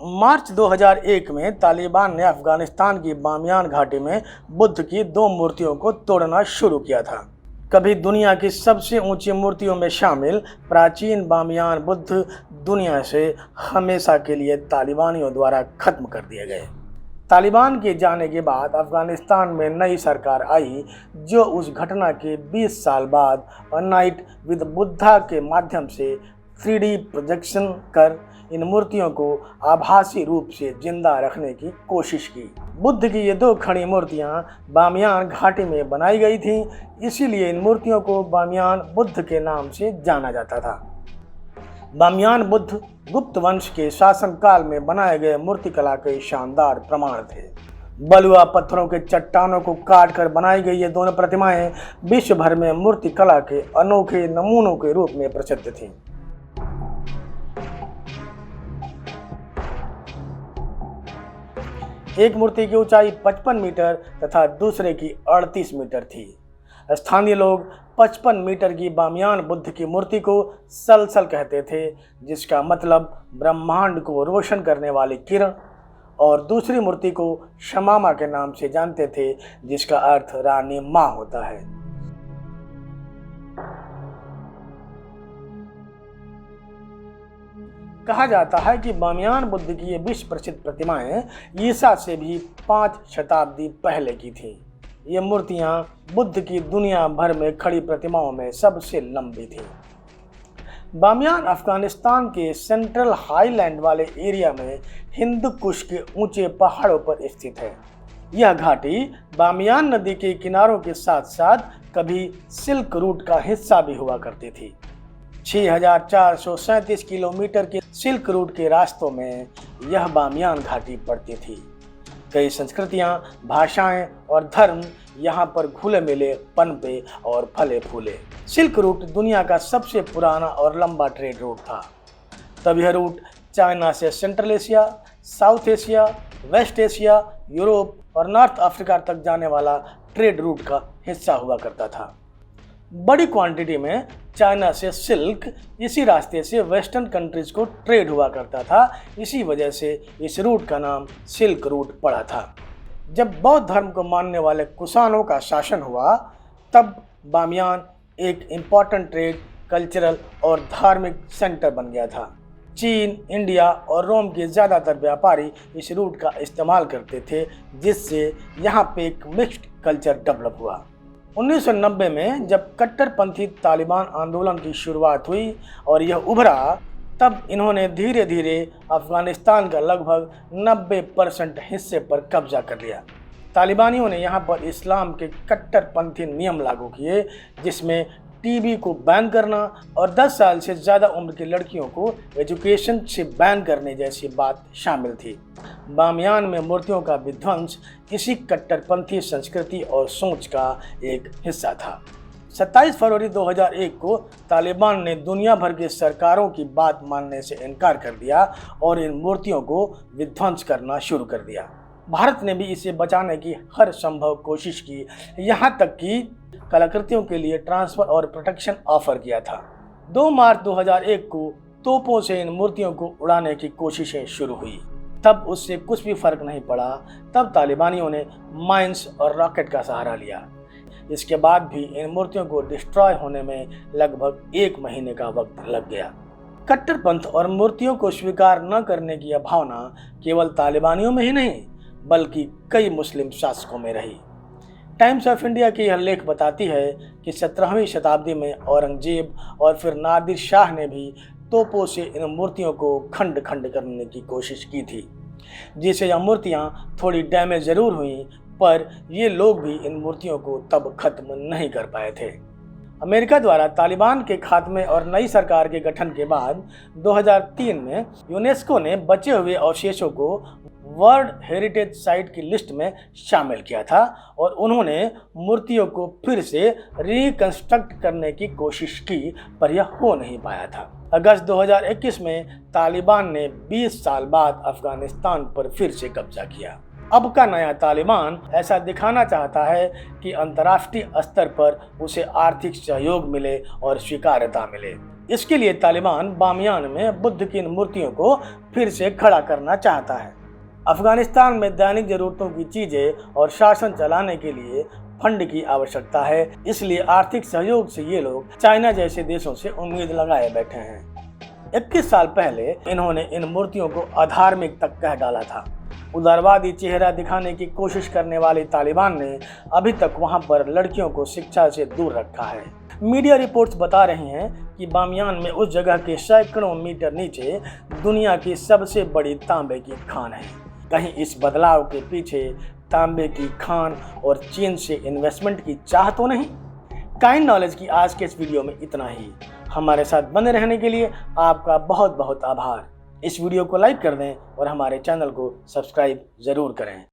मार्च 2001 में तालिबान ने अफगानिस्तान की बामियान घाटी में बुद्ध की 2 मूर्तियों को तोड़ना शुरू किया था। कभी दुनिया की सबसे ऊंची मूर्तियों में शामिल प्राचीन बामियान बुद्ध दुनिया से हमेशा के लिए तालिबानियों द्वारा खत्म कर दिए गए। तालिबान के जाने के बाद अफगानिस्तान में नई सरकार आई, जो उस घटना के 20 साल बाद नाइट विद बुद्धा के माध्यम से 3D प्रोजेक्शन कर इन मूर्तियों को आभासी रूप से जिंदा रखने की कोशिश की। बुद्ध की ये 2 खड़ी मूर्तियां बामियान घाटी में बनाई गई थीं, इसीलिए इन मूर्तियों को बामियान बुद्ध के नाम से जाना जाता था। बामियान बुद्ध गुप्त वंश के शासनकाल में बनाए गए मूर्तिकला के शानदार प्रमाण थे। बलुआ पत्थरों के चट्टानों को काट कर बनाई गई ये दोनों प्रतिमाएं विश्व भर में मूर्तिकला के अनोखे नमूनों के रूप में प्रसिद्ध थीं। एक मूर्ति की ऊंचाई 55 मीटर तथा दूसरे की 38 मीटर थी। स्थानीय लोग 55 मीटर की बामियान बुद्ध की मूर्ति को सलसल कहते थे, जिसका मतलब ब्रह्मांड को रोशन करने वाली किरण, और दूसरी मूर्ति को शमामा के नाम से जानते थे, जिसका अर्थ रानी माँ होता है। कहा जाता है कि बामियान बुद्ध की ये विश्व प्रसिद्ध प्रतिमाएं ईसा से भी 5 शताब्दी पहले की थीं। ये मूर्तियां बुद्ध की दुनिया भर में खड़ी प्रतिमाओं में सबसे लंबी थीं। बामियान अफगानिस्तान के सेंट्रल हाईलैंड वाले एरिया में हिंदू कुश के ऊंचे पहाड़ों पर स्थित है। यह घाटी बामियान नदी के किनारों के साथ साथ कभी सिल्क रूट का हिस्सा भी हुआ करती थी। 6437 किलोमीटर के सिल्क रूट के रास्तों में यह बामियान घाटी पड़ती थी। कई संस्कृतियां, भाषाएं और धर्म यहाँ पर घुले मिले, पनपे और फले फूले। सिल्क रूट दुनिया का सबसे पुराना और लंबा ट्रेड रूट था। तब यह रूट चाइना से Central Asia, South Asia, West Asia, Europe और नॉर्थ अफ्रीका तक जाने वाला ट्रेड रूट का हिस्सा हुआ करता था। बड़ी क्वांटिटी में चाइना से सिल्क इसी रास्ते से वेस्टर्न कंट्रीज को ट्रेड हुआ करता था। इसी वजह से इस रूट का नाम सिल्क रूट पड़ा था। जब बौद्ध धर्म को मानने वाले कुषाणों का शासन हुआ, तब बामियान एक इम्पॉर्टेंट ट्रेड, कल्चरल और धार्मिक सेंटर बन गया था। चीन, इंडिया और रोम के ज़्यादातर व्यापारी इस रूट का इस्तेमाल करते थे, जिससे यहाँ पे एक मिक्स्ड कल्चर डेवलप हुआ। 1990 में जब कट्टरपंथी तालिबान आंदोलन की शुरुआत हुई और यह उभरा, तब इन्होंने धीरे धीरे अफगानिस्तान का लगभग 90% हिस्से पर कब्जा कर लिया। तालिबानियों ने यहाँ पर इस्लाम के कट्टरपंथी नियम लागू किए, जिसमें टीबी को बैन करना और 10 साल से ज़्यादा उम्र की लड़कियों को एजुकेशन से बैन करने जैसी बात शामिल थी। बामियान में मूर्तियों का विध्वंस इसी कट्टरपंथी संस्कृति और सोच का एक हिस्सा था। 27 फरवरी 2001 को तालिबान ने दुनिया भर की सरकारों की बात मानने से इनकार कर दिया और इन मूर्तियों को विध्वंस करना शुरू कर दिया। भारत ने भी इसे बचाने की हर संभव कोशिश की, यहाँ तक कि कलाकृतियों के लिए ट्रांसफर और प्रोटेक्शन ऑफर किया था। 2 मार्च 2001 को तोपों से इन मूर्तियों को उड़ाने की कोशिशें शुरू हुई। तब उससे कुछ भी फर्क नहीं पड़ा। तब तालिबानियों ने माइंस और रॉकेट का सहारा लिया। इसके बाद भी इन मूर्तियों को डिस्ट्रॉय होने में लगभग 1 महीने का वक्त लग गया। कट्टरपंथ और मूर्तियों को स्वीकार न करने की यह भावना केवल तालिबानियों में ही नहीं, बल्कि कई मुस्लिम शासकों में रही। टाइम्स ऑफ इंडिया की यह लेख बताती है कि 17वीं शताब्दी में औरंगजेब और फिर नादिर शाह ने भी तोपों से इन मूर्तियों को खंड खंड करने की कोशिश की थी, जिससे यह मूर्तियां थोड़ी डैमेज जरूर हुई, पर ये लोग भी इन मूर्तियों को तब खत्म नहीं कर पाए थे। अमेरिका द्वारा तालिबान के खात्मे और नई सरकार के गठन के बाद 2003 में यूनेस्को ने बचे हुए अवशेषों को वर्ल्ड हेरिटेज साइट की लिस्ट में शामिल किया था और उन्होंने मूर्तियों को फिर से रिकंस्ट्रक्ट करने की कोशिश की, पर यह हो नहीं पाया था। अगस्त 2021 में तालिबान ने 20 साल बाद अफगानिस्तान पर फिर से कब्जा किया। अब का नया तालिबान ऐसा दिखाना चाहता है कि अंतर्राष्ट्रीय स्तर पर उसे आर्थिक सहयोग मिले और स्वीकार्यता मिले। इसके लिए तालिबान बामियान में बुद्ध की इन मूर्तियों को फिर से खड़ा करना चाहता है। अफगानिस्तान में दैनिक जरूरतों की चीजें और शासन चलाने के लिए फंड की आवश्यकता है, इसलिए आर्थिक सहयोग से ये लोग चाइना जैसे देशों से उम्मीद लगाए बैठे हैं। 21 साल पहले इन्होंने इन मूर्तियों को अधार्मिक तक कह डाला था। उदारवादी चेहरा दिखाने की कोशिश करने वाले तालिबान ने अभी तक वहां पर लड़कियों को शिक्षा से दूर रखा है। मीडिया रिपोर्ट्स बता रही हैं कि बामियान में उस जगह के सैकड़ों मीटर नीचे दुनिया की सबसे बड़ी तांबे की खान है। कहीं इस बदलाव के पीछे तांबे की खान और चीन से इन्वेस्टमेंट की चाह तो नहीं? काइंड नॉलेज की आज के इस वीडियो में इतना ही। हमारे साथ बने रहने के लिए आपका बहुत बहुत आभार। इस वीडियो को लाइक कर दें और हमारे चैनल को सब्सक्राइब जरूर करें।